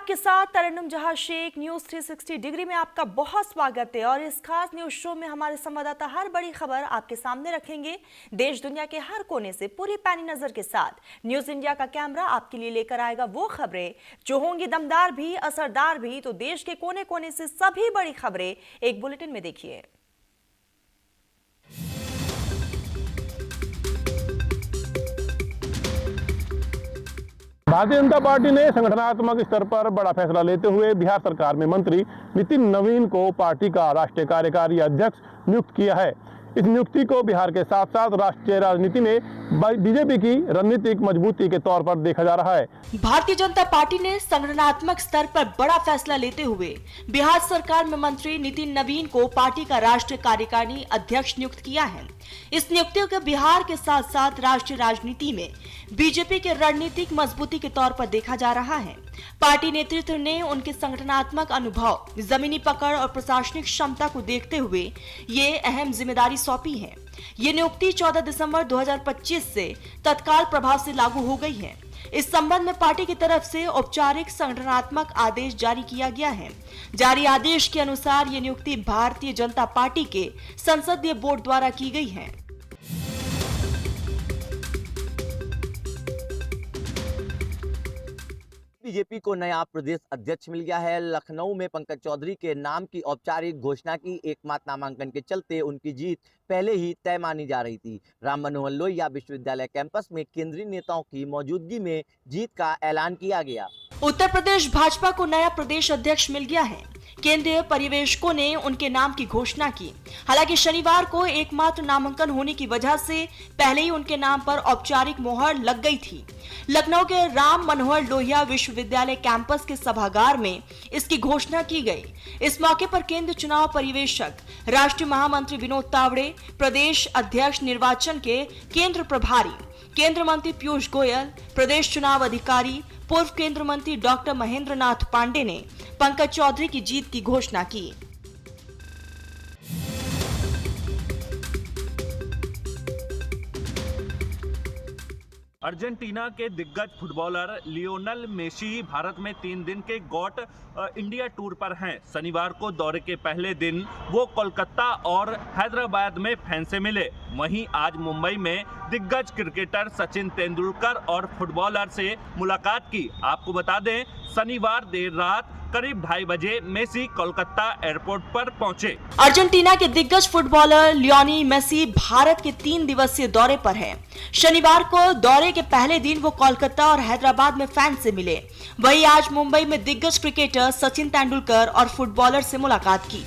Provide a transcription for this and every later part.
आपके साथ तरन्नुम जहां शेख। न्यूज 360 डिग्री में आपका बहुत स्वागत है और इस खास न्यूज शो में हमारे संवाददाता हर बड़ी खबर आपके सामने रखेंगे। देश दुनिया के हर कोने से पूरी पैनी नजर के साथ न्यूज इंडिया का कैमरा आपके लिए लेकर आएगा वो खबरें जो होंगी दमदार भी, असरदार भी। तो देश के कोने कोने से सभी बड़ी खबरें एक बुलेटिन में देखिए। भारतीय जनता पार्टी ने संगठनात्मक स्तर पर बड़ा फैसला लेते हुए बिहार सरकार में मंत्री नितिन नवीन को पार्टी का राष्ट्रीय कार्यकारी अध्यक्ष नियुक्त किया है। इस नियुक्ति को बिहार के साथ साथ राष्ट्रीय राजनीति में बीजेपी की रणनीतिक मजबूती के तौर पर देखा जा रहा है। भारतीय जनता पार्टी ने संगठनात्मक स्तर पर बड़ा फैसला लेते हुए बिहार सरकार में मंत्री नितिन नवीन को पार्टी का राष्ट्रीय कार्यकारिणी अध्यक्ष नियुक्त किया है। इस नियुक्ति को बिहार के साथ साथ राष्ट्रीय राजनीति में बीजेपी के रणनीतिक मजबूती के तौर पर देखा जा रहा है। पार्टी नेतृत्व ने उनके संगठनात्मक अनुभव, जमीनी पकड़ और प्रशासनिक क्षमता को देखते हुए ये अहम जिम्मेदारी सौंपी है। ये नियुक्ति 14 दिसंबर 2025 से तत्काल प्रभाव से लागू हो गई है। इस संबंध में पार्टी की तरफ से औपचारिक संगठनात्मक आदेश जारी किया गया है। जारी आदेश के अनुसार ये नियुक्ति भारतीय जनता पार्टी के संसदीय बोर्ड द्वारा की गई है। बीजेपी को नया प्रदेश अध्यक्ष मिल गया है। लखनऊ में पंकज चौधरी के नाम की औपचारिक घोषणा की। एकमात्र नामांकन के चलते उनकी जीत पहले ही तय मानी जा रही थी। राम मनोहर लोहिया विश्वविद्यालय कैंपस में केंद्रीय नेताओं की मौजूदगी में जीत का ऐलान किया गया। उत्तर प्रदेश भाजपा को नया प्रदेश अध्यक्ष मिल गया है। केंद्रीय पर्यवेक्षकों ने उनके नाम की घोषणा की। हालांकि शनिवार को एकमात्र नामांकन होने की वजह से पहले ही उनके नाम पर औपचारिक मोहर लग गई थी। लखनऊ के राम मनोहर लोहिया विश्वविद्यालय कैंपस के सभागार में इसकी घोषणा की गई। इस मौके पर केंद्र चुनाव पर्यवेक्षक, राष्ट्रीय महामंत्री विनोद तावड़े, प्रदेश अध्यक्ष निर्वाचन के केंद्र प्रभारी, केंद्र मंत्री पीयूष गोयल, प्रदेश चुनाव अधिकारी, पूर्व केंद्र मंत्री डॉक्टर महेंद्र नाथ पांडे ने पंकज चौधरी की जीत की घोषणा की। अर्जेंटीना के दिग्गज फुटबॉलर लियोनेल मेसी भारत में 3 दिन के गॉट इंडिया टूर पर हैं। शनिवार को दौरे के पहले दिन वो कोलकाता और हैदराबाद में फैन से मिले। वहीं आज मुंबई में दिग्गज क्रिकेटर सचिन तेंदुलकर और फुटबॉलर से मुलाकात की। आपको बता दें, शनिवार देर रात करीब 2:30 बजे मेसी कोलकाता एयरपोर्ट पर पहुंचे। अर्जेंटीना के दिग्गज फुटबॉलर लियोनेल मेसी भारत के 3 दिवसीय दौरे पर हैं। शनिवार को दौरे के पहले दिन वो कोलकाता और हैदराबाद में फैन से मिले। वहीं आज मुंबई में दिग्गज क्रिकेटर सचिन तेंदुलकर और फुटबॉलर से मुलाकात की।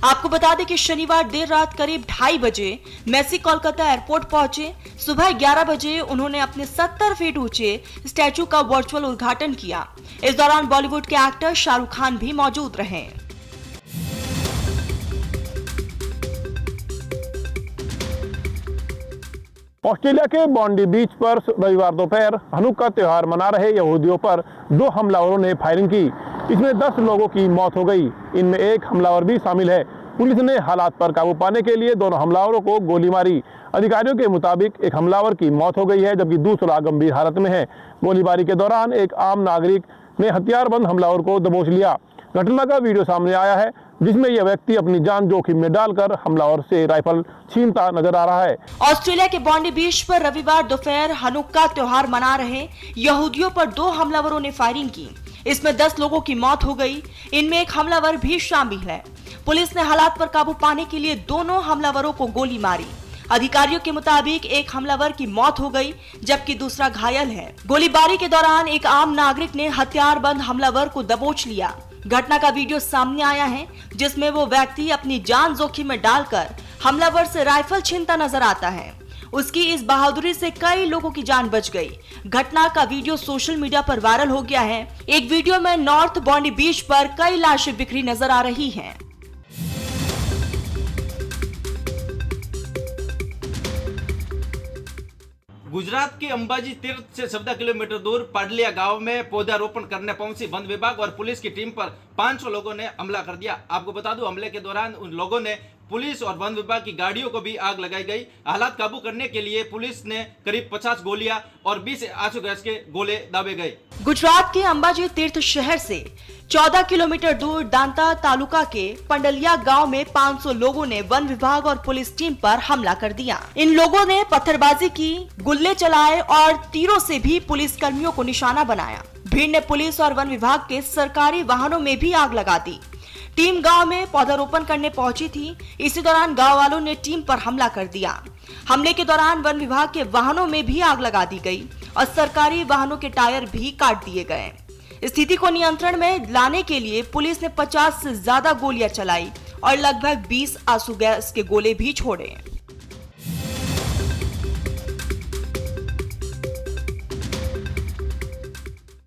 आपको बता दें कि शनिवार देर रात करीब 2:30 बजे मेसी कोलकाता एयरपोर्ट पहुंचे। सुबह 11 बजे उन्होंने अपने 70 फीट ऊंचे स्टैचू का वर्चुअल उद्घाटन किया। इस दौरान बॉलीवुड के एक्टर शाहरुख खान भी मौजूद रहे। ऑस्ट्रेलिया के बॉन्डी बीच पर रविवार दोपहर हनुक्का त्योहार मना रहे यहूदियों पर 2 हमलावरों ने फायरिंग की। इसमें 10 लोगों की मौत हो गई। इनमें एक हमलावर भी शामिल है। पुलिस ने हालात पर काबू पाने के लिए दोनों हमलावरों को गोली मारी। अधिकारियों के मुताबिक एक हमलावर की मौत हो गई है जबकि दूसरा गंभीर हालत में है। गोलीबारी के दौरान एक आम नागरिक ने हथियारबंद हमलावर को दबोच लिया। घटना का वीडियो सामने आया है जिसमें यह व्यक्ति अपनी जान जोखिम में डालकर हमलावर से राइफल छीनता नजर आ रहा है। ऑस्ट्रेलिया के बॉन्डी बीच पर रविवार दोपहर हनुक्का त्योहार मना रहे यहूदियों पर 2 हमलावरों ने फायरिंग की। इसमें 10 लोगों की मौत हो गई। इनमें एक हमलावर भी शामिल है। पुलिस ने हालात पर काबू पाने के लिए दोनों हमलावरों को गोली मारी। अधिकारियों के मुताबिक एक हमलावर की मौत हो गई जबकि दूसरा घायल है। गोलीबारी के दौरान एक आम नागरिक ने हथियारबंद हमलावर को दबोच लिया। घटना का वीडियो सामने आया है जिसमें वो व्यक्ति अपनी जान जोखिम में डालकर हमलावर से राइफल छीनता नजर आता है। उसकी इस बहादुरी से कई लोगों की जान बच गई। घटना का वीडियो सोशल मीडिया पर वायरल हो गया है। एक वीडियो में नॉर्थ बॉन्डी बीच पर कई लाशें बिखरी नजर आ रही हैं। गुजरात के अंबाजी तीर्थ से 14 किलोमीटर दूर पाडलिया गांव में पौधारोपण करने पहुंची वन विभाग और पुलिस की टीम पर 500 लोगों ने हमला कर दिया। आपको बता दूं, हमले के दौरान उन लोगों ने पुलिस और वन विभाग की गाड़ियों को भी आग लगाई गई। हालात काबू करने के लिए पुलिस ने करीब 50 गोलियां और 20 आंसू गैस के गोले दागे गए। गुजरात के अंबाजी तीर्थ शहर से 14 किलोमीटर दूर दांता तालुका के पंडलिया गांव में 500 लोगों ने वन विभाग और पुलिस टीम पर हमला कर दिया। इन लोगों ने पत्थरबाजी की, गुल्ले चलाए और तीरों से भी पुलिस कर्मियों को निशाना बनाया। भीड़ ने पुलिस और वन विभाग के सरकारी वाहनों में भी आग लगा दी। टीम गांव में पौधारोपण करने पहुंची थी। इसी दौरान गांव वालों ने टीम पर हमला कर दिया। हमले के दौरान वन विभाग के वाहनों में भी आग लगा दी गई और सरकारी वाहनों के टायर भी काट दिए गए। स्थिति को नियंत्रण में लाने के लिए पुलिस ने 50 से ज्यादा गोलियां चलाई और लगभग 20 आंसू गैस के गोले भी छोड़े।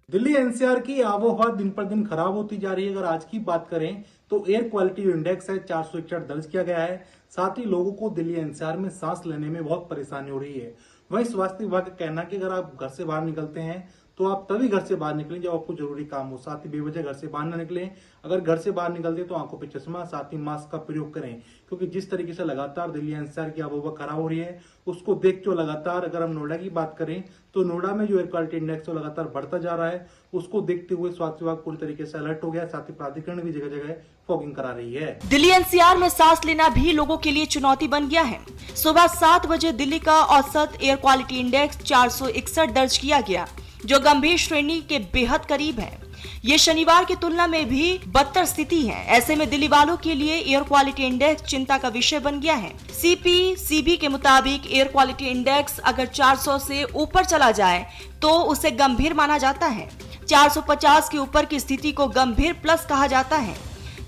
दिल्ली एनसीआर की आबोहवा दिन पर दिन खराब होती जा रही है। अगर आज की बात करें तो एयर क्वालिटी इंडेक्स है 461 दर्ज किया गया है। साथ ही लोगों को दिल्ली एनसीआर में सांस लेने में बहुत परेशानी हो रही है। वहीं स्वास्थ्य विभाग का कहना है कि अगर आप घर से बाहर निकलते हैं तो आप तभी घर से बाहर निकलें जब आपको जरूरी काम हो। साथ ही बेवजह घर से बाहर न निकलें। अगर घर से बाहर निकलते तो आंखों पे चश्मा, साथ ही मास्क का प्रयोग करें, क्योंकि जिस तरीके से लगातार दिल्ली एनसीआर की आबोहवा खराब हो रही है उसको देखते हुए लगातार अगर हम नोएडा की बात करें तो नोएडा में जो एयर क्वालिटी इंडेक्स है लगातार बढ़ता जा रहा है। उसको देखते हुए स्वास्थ्य विभाग पूरी तरीके से अलर्ट हो गया। साथ ही प्राधिकरण भी जगह जगह फॉगिंग करा रही है। दिल्ली एनसीआर में सांस लेना भी लोगों के लिए चुनौती बन गया है। सुबह 7 बजे दिल्ली का औसत एयर क्वालिटी इंडेक्स 461 दर्ज किया गया, जो गंभीर श्रेणी के बेहद करीब है। ये शनिवार की तुलना में भी बदतर स्थिति है। ऐसे में दिल्ली वालों के लिए एयर क्वालिटी इंडेक्स चिंता का विषय बन गया है। CPCB के मुताबिक एयर क्वालिटी इंडेक्स अगर 400 से ऊपर चला जाए तो उसे गंभीर माना जाता है। 450 के ऊपर की स्थिति को गंभीर प्लस कहा जाता है,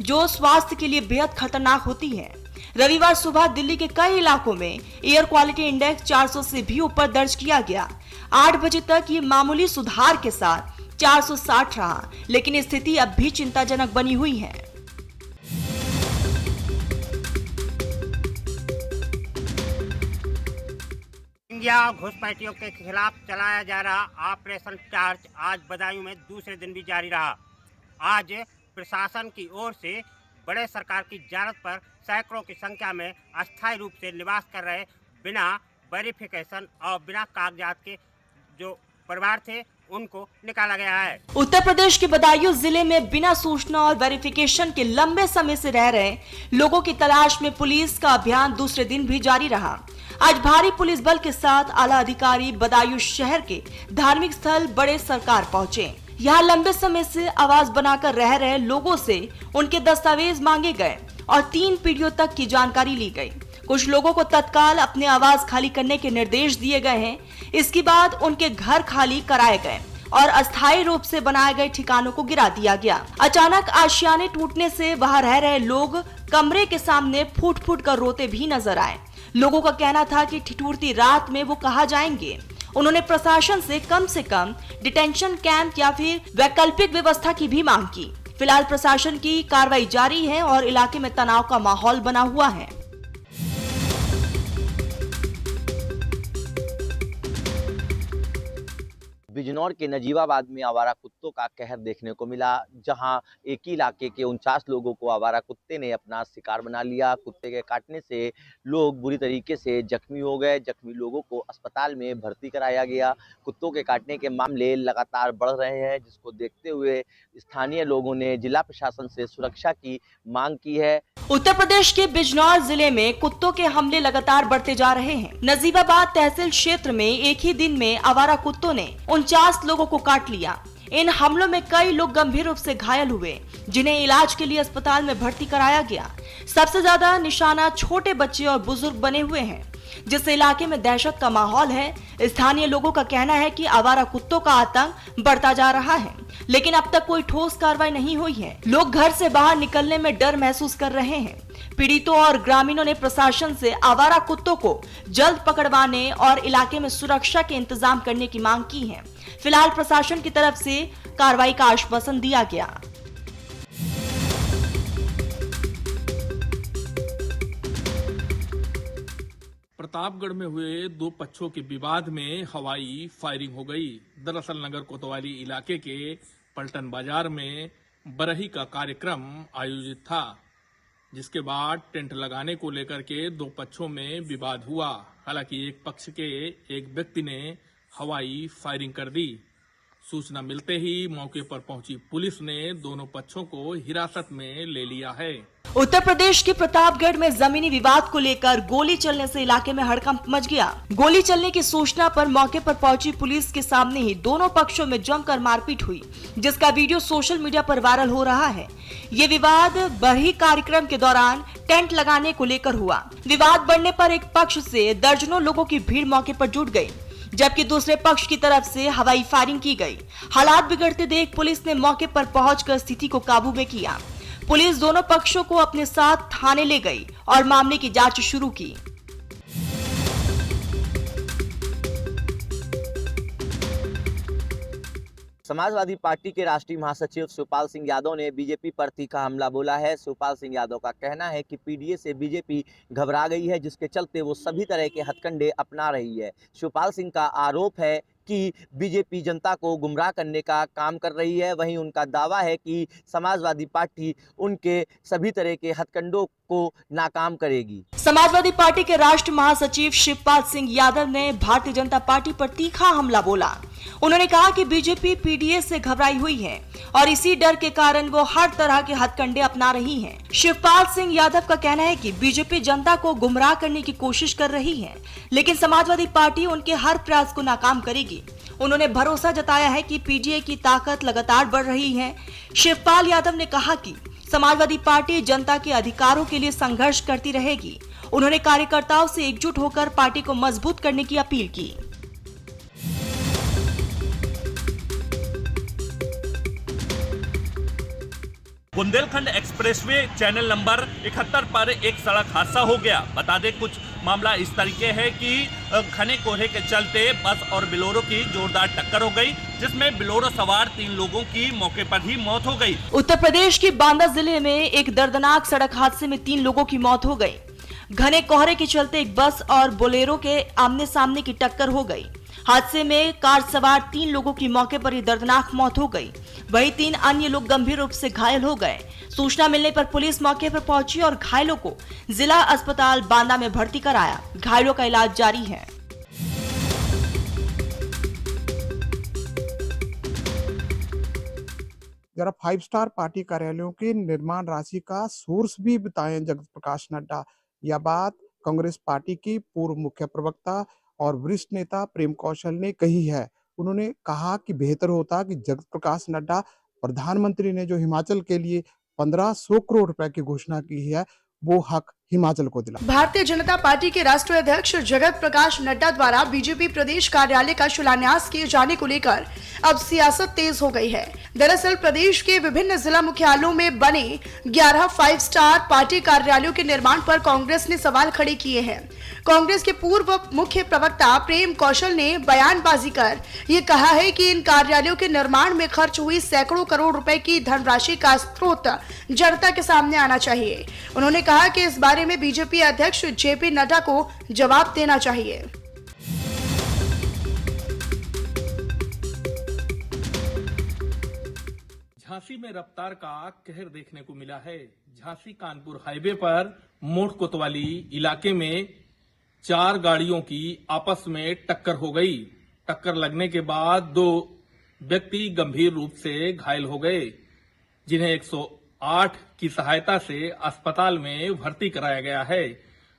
जो स्वास्थ्य के लिए बेहद खतरनाक होती है। रविवार सुबह दिल्ली के कई इलाकों में एयर क्वालिटी इंडेक्स 400 से भी ऊपर दर्ज किया गया। 8 बजे तक ये मामूली सुधार के साथ 460 रहा, लेकिन स्थिति अब भी चिंताजनक बनी हुई है। इंडिया घुसपैठियों के खिलाफ चलाया जा रहा ऑपरेशन टार्च आज बदायूं में दूसरे दिन भी जारी रहा। आज प्रशासन की ओर से बड़े सरकार की ज़रूरत पर सैकड़ों की संख्या में अस्थायी रूप से निवास कर रहे बिना वेरिफिकेशन और बिना कागजात के जो परिवार थे उनको निकाला गया है। उत्तर प्रदेश के बदायूं जिले में बिना सूचना और वेरिफिकेशन के लंबे समय से रह रहे लोगों की तलाश में पुलिस का अभियान दूसरे दिन भी जारी रहा। आज भारी पुलिस बल के साथ आला अधिकारी बदायूं शहर के धार्मिक स्थल बड़े सरकार पहुंचे। यहाँ लंबे समय से आवास बनाकर रह रहे लोगों से उनके दस्तावेज मांगे गए और 3 पीढ़ियों तक की जानकारी ली गई। कुछ लोगों को तत्काल अपने आवास खाली करने के निर्देश दिए गए हैं। इसके बाद उनके घर खाली कराए गए और अस्थायी रूप से बनाए गए ठिकानों को गिरा दिया गया। अचानक आशियाने टूटने से वहां रह रहे लोग कमरे के सामने फूट फूट कर रोते भी नजर आए। लोगों का कहना था कि ठिठुरती रात में वो कहाँ जाएंगे। उन्होंने प्रशासन से कम डिटेंशन कैंप या फिर वैकल्पिक व्यवस्था की भी मांग की। फिलहाल प्रशासन की कार्रवाई जारी है और इलाके में तनाव का माहौल बना हुआ है। बिजनौर के नजीबाबाद में आवारा कुत्तों का कहर देखने को मिला, जहां एक ही इलाके के 49 लोगों को आवारा कुत्ते ने अपना शिकार बना लिया। कुत्ते के काटने से लोग बुरी तरीके से जख्मी हो गए। जख्मी लोगों को अस्पताल में भर्ती कराया गया। कुत्तों के काटने के मामले लगातार बढ़ रहे हैं, जिसको देखते हुए स्थानीय लोगों ने जिला प्रशासन से सुरक्षा की मांग की है। उत्तर प्रदेश के बिजनौर जिले में कुत्तों के हमले लगातार बढ़ते जा रहे हैं। नजीबाबाद तहसील क्षेत्र में एक ही दिन में आवारा कुत्तों ने 49 लोगों को काट लिया। इन हमलों में कई लोग गंभीर रूप से घायल हुए, जिन्हें इलाज के लिए अस्पताल में भर्ती कराया गया। सबसे ज्यादा निशाना छोटे बच्चे और बुजुर्ग बने हुए हैं, जिससे इलाके में दहशत का माहौल है। स्थानीय लोगों का कहना है कि आवारा कुत्तों का आतंक बढ़ता जा रहा है, लेकिन अब तक कोई ठोस कार्रवाई नहीं हुई है। लोग घर से बाहर निकलने में डर महसूस कर रहे हैं। पीड़ितों और ग्रामीणों ने प्रशासन से आवारा कुत्तों को जल्द पकड़वाने और इलाके में सुरक्षा के इंतजाम करने की मांग की है। फिलहाल प्रशासन की तरफ से कार्रवाई का आश्वासन दिया गया। प्रतापगढ़ में हुए 2 पक्षों के विवाद में हवाई फायरिंग हो गई। दरअसल नगर कोतवाली इलाके के पलटन बाजार में बरही का कार्यक्रम आयोजित था, जिसके बाद टेंट लगाने को लेकर के दो पक्षों में विवाद हुआ। हालांकि एक पक्ष के एक व्यक्ति ने हवाई फायरिंग कर दी। सूचना मिलते ही मौके पर पहुंची पुलिस ने दोनों पक्षों को हिरासत में ले लिया है। उत्तर प्रदेश के प्रतापगढ़ में जमीनी विवाद को लेकर गोली चलने से इलाके में हड़कंप मच गया। गोली चलने की सूचना पर मौके पर पहुंची पुलिस के सामने ही दोनों पक्षों में जमकर मारपीट हुई, जिसका वीडियो सोशल मीडिया पर वायरल हो रहा है। ये विवाद बरही कार्यक्रम के दौरान टेंट लगाने को लेकर हुआ। विवाद बढ़ने पर एक पक्ष से दर्जनों लोगों की भीड़ मौके पर जुट गई, जबकि दूसरे पक्ष की तरफ से हवाई फायरिंग की गई। हालात बिगड़ते देख पुलिस ने मौके पर पहुंचकर स्थिति को काबू में किया। पुलिस दोनों पक्षों को अपने साथ थाने ले गई और मामले की जांच शुरू की। समाजवादी पार्टी के राष्ट्रीय महासचिव शिवपाल सिंह यादव ने बीजेपी पर तीखा हमला बोला है। शिवपाल सिंह यादव का कहना है कि पीडीए से बीजेपी घबरा गई है, जिसके चलते वो सभी तरह के हथकंडे अपना रही है। शिवपाल सिंह का आरोप है कि बीजेपी जनता को गुमराह करने का काम कर रही है। वहीं उनका दावा है कि समाजवादी पार्टी उनके सभी तरह के हथकंडों को नाकाम करेगी। समाजवादी पार्टी के राष्ट्रीय महासचिव शिवपाल सिंह यादव ने भारतीय जनता पार्टी पर तीखा हमला बोला। उन्होंने कहा कि बीजेपी पीडीए से घबराई हुई है और इसी डर के कारण वो हर तरह के हथकंडे अपना रही है। शिवपाल सिंह यादव का कहना है कि बीजेपी जनता को गुमराह करने की कोशिश कर रही है, लेकिन समाजवादी पार्टी उनके हर प्रयास को नाकाम करेगी। उन्होंने भरोसा जताया है कि पीडीए की ताकत लगातार बढ़ रही है। शिवपाल यादव ने कहा कि समाजवादी पार्टी जनता के अधिकारों के लिए संघर्ष करती रहेगी। उन्होंने कार्यकर्ताओं से एकजुट होकर पार्टी को मजबूत करने की अपील की। बुंदेलखंड एक्सप्रेसवे चैनल नंबर 71 पर एक सड़क हादसा हो गया। बता दें कुछ मामला इस तरीके है कि घने कोहरे के चलते बस और बिलोरो की जोरदार टक्कर हो गई, जिसमें बिलोरो सवार 3 लोगों की मौके पर ही मौत हो गई। उत्तर प्रदेश के बांदा जिले में एक दर्दनाक सड़क हादसे में 3 लोगों की मौत हो गई। घने कोहरे के चलते एक बस और बोलेरो के आमने सामने की टक्कर हो गई। हादसे में कार सवार 3 लोगों की मौके पर ही दर्दनाक मौत हो गई। वहीं 3 अन्य लोग गंभीर रूप से घायल हो गए। सूचना मिलने पर पुलिस मौके पर पहुंची और घायलों को जिला अस्पताल बांदा में भर्ती कराया। घायलों का इलाज जारी है। जरा 5 स्टार पार्टी कार्यालयों के निर्माण राशि का सोर्स भी बताएं जगत प्रकाश नड्डा। यह बात कांग्रेस पार्टी की पूर्व मुख्य प्रवक्ता और वरिष्ठ नेता प्रेम कौशल ने कही है। उन्होंने कहा कि बेहतर होता कि जगत प्रकाश नड्डा प्रधानमंत्री ने जो हिमाचल के लिए 1500 करोड़ रुपए की घोषणा की है, वो हक हिमाचल को दिला। भारतीय जनता पार्टी के राष्ट्रीय अध्यक्ष जगत प्रकाश नड्डा द्वारा बीजेपी प्रदेश कार्यालय का शिलान्यास किए जाने को लेकर अब सियासत तेज हो गई है। दरअसल प्रदेश के विभिन्न जिला मुख्यालयों में बने 11 5 स्टार पार्टी कार्यालयों के निर्माण पर कांग्रेस ने सवाल खड़े किए हैं। कांग्रेस के पूर्व मुख्य प्रवक्ता प्रेम कौशल ने बयानबाजी कर ये कहा है कि इन कार्यालयों के निर्माण में खर्च हुई सैकड़ों करोड़ रुपए की धनराशि का स्रोत जनता के सामने आना चाहिए। उन्होंने कहा कि इस बारे में बीजेपी अध्यक्ष जेपी नड्डा को जवाब देना चाहिए। झांसी में रफ्तार का कहर देखने को मिला है। झांसी कानपुर हाईवे पर मोट कोतवाली इलाके में 4 गाड़ियों की आपस में टक्कर हो गई। टक्कर लगने के बाद 2 व्यक्ति गंभीर रूप से घायल हो गए, जिन्हें 108 की सहायता से अस्पताल में भर्ती कराया गया है।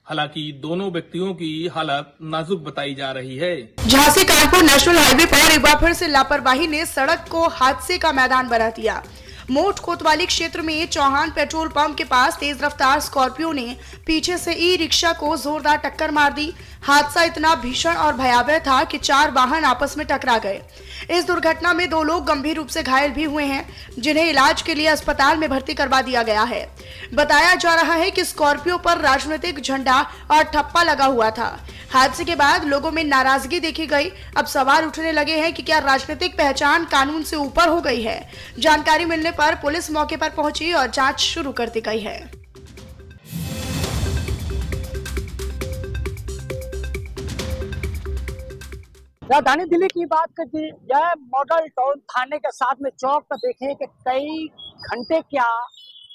हालांकि दोनों व्यक्तियों की हालत नाजुक बताई जा रही है। झांसी कानपुर नेशनल हाईवे पर एक बार फिर से लापरवाही ने सड़क को हादसे का मैदान बना दिया। मोट कोतवाली क्षेत्र में चौहान पेट्रोल पंप के पास तेज रफ्तार स्कॉर्पियो ने पीछे से ई रिक्शा को जोरदार टक्कर मार दी। हादसा इतना भीषण और भयावह था कि 4 वाहन आपस में टकरा गए। इस दुर्घटना में 2 लोग गंभीर रूप से घायल भी हुए हैं, जिन्हें इलाज के लिए अस्पताल में भर्ती करवा दिया गया है। बताया जा रहा है कि स्कॉर्पियो पर राजनीतिक झंडा और ठप्पा लगा हुआ था। हादसे के बाद लोगों में नाराजगी देखी गई। अब सवाल उठने लगे हैं कि क्या राजनीतिक पहचान कानून से ऊपर हो गई है। जानकारी मिलने पर पुलिस मौके पर पहुंची और जांच शुरू कर दी गई है। राजधानी दिल्ली की बात करती यह मॉडल टाउन थाने के साथ में चौक पर देखें कि कई घंटे क्या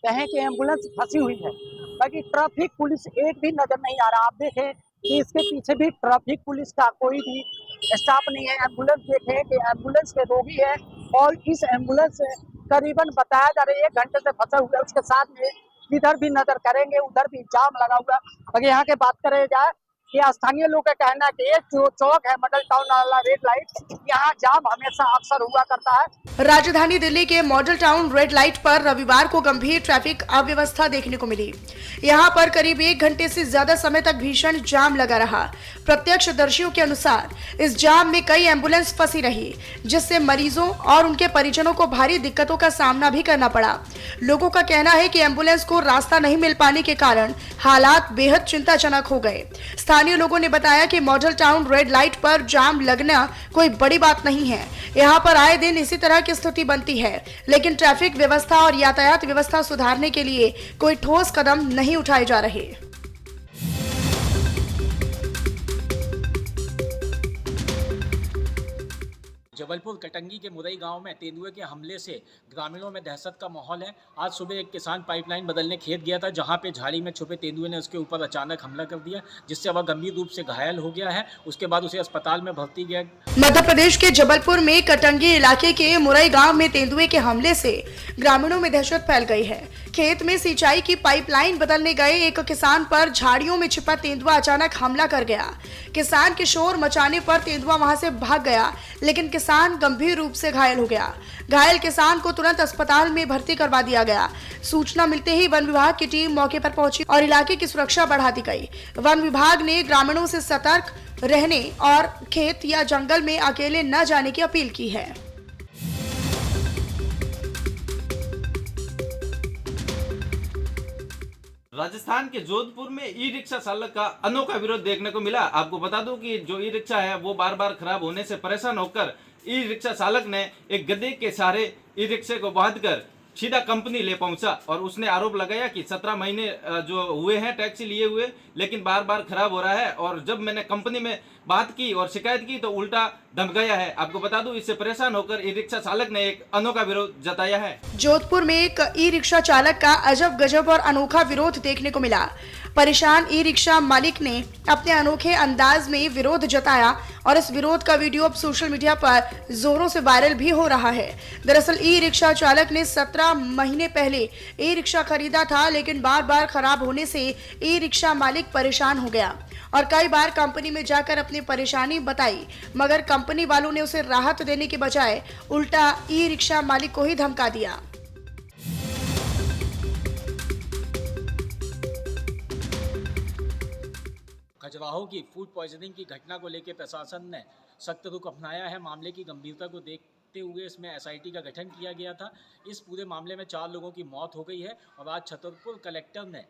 कहें कि एम्बुलेंस फंसी हुई है। बाकी ट्रैफिक पुलिस एक भी नजर नहीं आ रहा। आप देखें कि इसके पीछे भी ट्रैफिक पुलिस का कोई भी स्टाफ नहीं है। एम्बुलेंस देखें कि एम्बुलेंस में रोगी है और इस एम्बुलेंस से करीबन बताया जा रहा है 1 घंटे से फंसा हुआ है। उसके साथ में इधर भी नजर करेंगे, उधर भी जाम लगा हुआ। अगर यहाँ के बात करें जाए कि स्थानीय लोग का कहना है कि ये जो चौक है मॉडल टाउन वाला रेड लाइट, यहाँ जाम हमेशा अक्सर हुआ करता है। राजधानी दिल्ली के मॉडल टाउन रेड लाइट पर रविवार को गंभीर ट्रैफिक अव्यवस्था देखने को मिली। यहां पर करीब 1 घंटे से ज्यादा समय तक भीषण जाम लगा रहा। प्रत्यक्षदर्शियों के अनुसार इस जाम में कई एम्बुलेंस फंसी रही, जिससे मरीजों और उनके परिजनों को भारी दिक्कतों का सामना भी करना पड़ा। लोगों का कहना है कि एम्बुलेंस को रास्ता नहीं मिल पाने के कारण हालात बेहद चिंताजनक हो गए। स्थानीय लोगों ने बताया कि मॉडल टाउन रेड लाइट पर जाम लगना कोई बड़ी बात नहीं है। यहाँ पर आए दिन इसी तरह की स्थिति बनती है, लेकिन ट्रैफिक व्यवस्था और यातायात व्यवस्था सुधारने के लिए कोई ठोस कदम नहीं उठाए जा रहे। जबलपुर कटंगी के मुरई गांव में तेंदुए के हमले से ग्रामीणों में दहशत का माहौल है। आज सुबह एक किसान पाइपलाइन बदलने खेत गया था, जहां पे झाड़ी में छुपे तेंदुए ने उसके ऊपर अचानक हमला कर दिया, जिससे वह गंभीर रूप से घायल हो गया है। उसके बाद उसे अस्पताल में भर्ती किया। मध्य प्रदेश के जबलपुर में कटंगी इलाके के मुरई गांव में तेंदुए के हमले से ग्रामीणों में दहशत फैल गई है। खेत में सिंचाई की पाइपलाइन बदलने गए एक किसान पर झाड़ियों में छिपा तेंदुआ अचानक हमला कर गया। किसान के शोर मचाने पर तेंदुआ वहां से भाग गया, लेकिन किसान गंभीर रूप से घायल हो गया। घायल किसान को तुरंत अस्पताल में भर्ती करवा दिया गया। सूचना मिलते ही वन विभाग की टीम मौके पर पहुंची और इलाके की सुरक्षा बढ़ा दी गई। वन विभाग ने ग्रामीणों से सतर्क रहने और खेत या जंगल में अकेले न जाने की अपील की है। राजस्थान के जोधपुर में ई रिक्शा चालक का अनोखा विरोध देखने को मिला। आपको बता दूं कि जो ई रिक्शा है वो बार बार खराब होने से परेशान होकर ई रिक्शा चालक ने एक गधे के सहारे ई रिक्शे को बांधकर सीधा कंपनी ले पहुंचा और उसने आरोप लगाया कि 17 महीने जो हुए हैं टैक्सी लिए हुए, लेकिन बार बार खराब हो रहा है। और जब मैंने कंपनी में बात की और शिकायत की तो उल्टा धमकाया है। आपको बता दूं, इससे परेशान होकर ई रिक्शा चालक ने एक अनोखा विरोध जताया है। जोधपुर में एक ई रिक्शा चालक का अजब गजब और अनोखा विरोध देखने को मिला। परेशान ई रिक्शा मालिक ने अपने अनोखे अंदाज में विरोध जताया और इस विरोध का वीडियो अब सोशल मीडिया पर जोरों से वायरल भी हो रहा है। दरअसल ई रिक्शा चालक ने 17 महीने पहले ई रिक्शा खरीदा था, लेकिन बार बार खराब होने से ई रिक्शा मालिक परेशान हो गया और कई बार कंपनी में जाकर अपनी परेशानी बताई, मगर कंपनी वालों ने उसे राहत देने के बजाय उल्टा ई रिक्शा मालिक को ही धमका दिया। खजुराहो की फूड पॉइजनिंग की घटना को लेकर प्रशासन ने सख्त रुख अपनाया है। मामले की गंभीरता को देखते हुए इसमें एसआईटी का गठन किया गया था। इस पूरे मामले में 4 लोगों की मौत हो गई है और आज छतरपुर कलेक्टर ने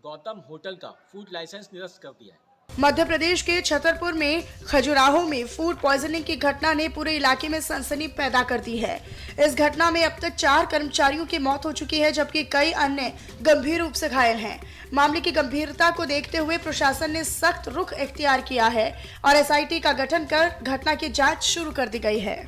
गौतम होटल का फूड लाइसेंस निरस्त कर दिया है। मध्य प्रदेश के छतरपुर में खजुराहो में फूड पॉइजनिंग की घटना ने पूरे इलाके में सनसनी पैदा कर दी है। इस घटना में अब तक 4 कर्मचारियों की मौत हो चुकी है, जबकि कई अन्य गंभीर रूप से घायल हैं। मामले की गंभीरता को देखते हुए प्रशासन ने सख्त रुख इख्तियार किया है और एसआईटी का गठन कर घटना की जांच शुरू कर दी गई है।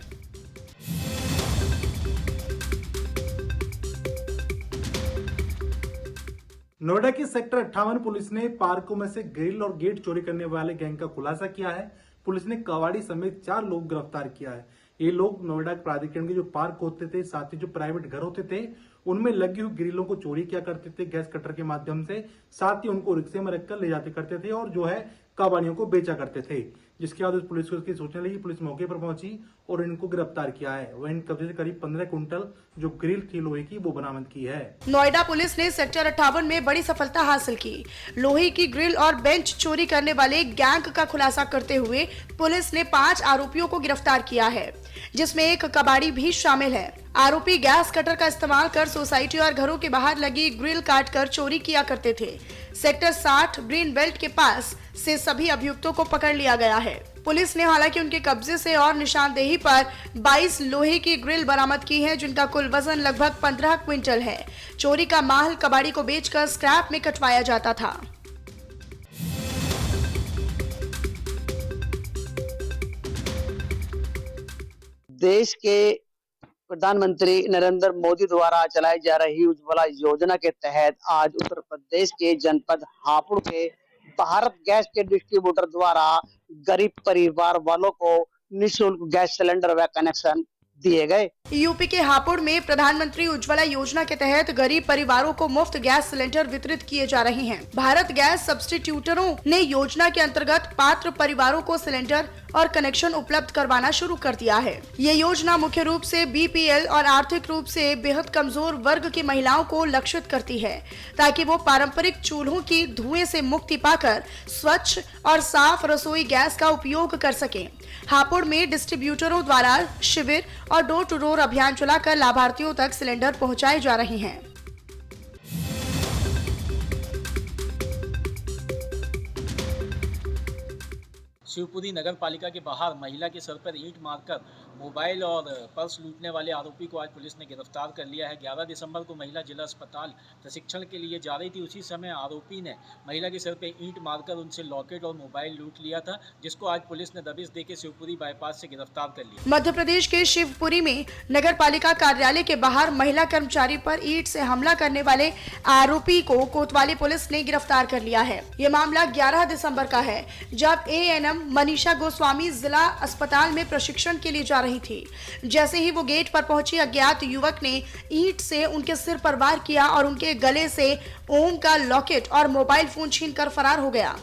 नोएडा की सेक्टर 58 पुलिस ने पार्कों में से ग्रिल और गेट चोरी करने वाले गैंग का खुलासा किया है। पुलिस ने कवाड़ी समेत 4 लोग गिरफ्तार किया है। ये लोग नोएडा प्राधिकरण के जो पार्क होते थे, साथ ही जो प्राइवेट घर होते थे, उनमें लगी हुई ग्रिलों को चोरी किया करते थे गैस कटर के माध्यम से। साथ ही उनको रिक्शे में रखकर ले जाते करते थे और जो है कबाड़ियों को बेचा करते थे। जिसके बाद पुलिस को इसकी सूचना लगी, पुलिस मौके पर पहुंची और इनको गिरफ्तार किया है। वह इन कब्जे से करीब 15 कुंटल जो ग्रिल थी लोहे की वो बरामद की है। नोएडा पुलिस ने सेक्टर 58 में बड़ी सफलता हासिल की। लोहे की ग्रिल और बेंच चोरी करने वाले गैंग का खुलासा करते हुए पुलिस ने 5 आरोपियों को गिरफ्तार किया है, जिसमें एक कबाड़ी भी शामिल है। आरोपी गैस कटर का इस्तेमाल कर सोसाइटी और घरों के बाहर लगी ग्रिल काट कर चोरी किया करते थे। सेक्टर 60 ग्रीन बेल्ट के पास से सभी अभियुक्तों को पकड़ लिया गया है। पुलिस ने हालांकि उनके कब्जे से और निशानदेही पर 22 लोहे की ग्रिल बरामद की है, जिनका कुल वजन लगभग 15 क्विंटल है। चोरी का माल कबाड़ी को बेचकर स्क्रैप में कटवाया जाता था। देश के प्रधानमंत्री नरेंद्र मोदी द्वारा चलाई जा रही उज्ज्वला योजना के तहत आज उत्तर प्रदेश के जनपद हापुड़ के भारत गैस के डिस्ट्रीब्यूटर द्वारा गरीब परिवार वालों को निःशुल्क गैस सिलेंडर व कनेक्शन दिए गए। यूपी के हापुड़ में प्रधानमंत्री उज्ज्वला योजना के तहत गरीब परिवारों को मुफ्त गैस सिलेंडर वितरित किए जा रहे हैं। भारत गैस सब्स्टिट्यूटरों ने योजना के अंतर्गत पात्र परिवारों को सिलेंडर और कनेक्शन उपलब्ध करवाना शुरू कर दिया है। ये योजना मुख्य रूप से बीपीएल और आर्थिक रूप से बेहद कमजोर वर्ग की महिलाओं को लक्षित करती है, ताकि वो पारंपरिक चूल्हों की धुएं से मुक्ति पाकर स्वच्छ और साफ रसोई गैस का उपयोग कर सकें। हापुड़ में डिस्ट्रीब्यूटरों द्वारा शिविर और डोर टू डोर अभियान चलाकर लाभार्थियों तक सिलेंडर पहुंचाए जा रहे हैं। शिवपुरी नगर पालिका के बाहर महिला के सर पर ईंट मारकर मोबाइल और पर्स लूटने वाले आरोपी को आज पुलिस ने गिरफ्तार कर लिया है। 11 दिसंबर को महिला जिला अस्पताल प्रशिक्षण के लिए जा रही थी। उसी समय आरोपी ने महिला के सर पर ईंट मारकर उनसे लॉकेट और मोबाइल लूट लिया था, जिसको आज पुलिस ने दबिश देकर शिवपुरी बाईपास से गिरफ्तार कर लिया। मध्य प्रदेश के शिवपुरी में नगर पालिका कार्यालय के बाहर महिला कर्मचारी पर ईंट से हमला करने वाले आरोपी को कोतवाली पुलिस ने गिरफ्तार कर लिया है। ये मामला 11 दिसंबर का है, जब एएनएम मनीषा गोस्वामी जिला अस्पताल में प्रशिक्षण के लिए जा रही थी। जैसे ही वो गेट पर पहुंची, अज्ञात युवक ने ईंट से उनके सिर पर वार किया और उनके गले से ओम का लॉकेट और मोबाइल फोन छीनकर फरार हो गया।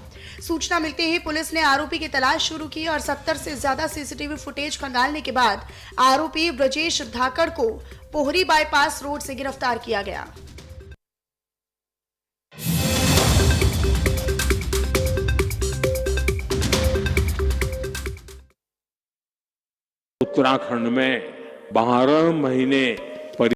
सूचना मिलते ही पुलिस ने आरोपी की तलाश शुरू की और 70 से ज्यादा सीसीटीवी फुटेज खंगालने के बाद आरोपी ब्रजेश धाकड़ को पोहरी बाईपास रोड से गिरफ्तार किया गया। उत्तराखंड में 12 महीने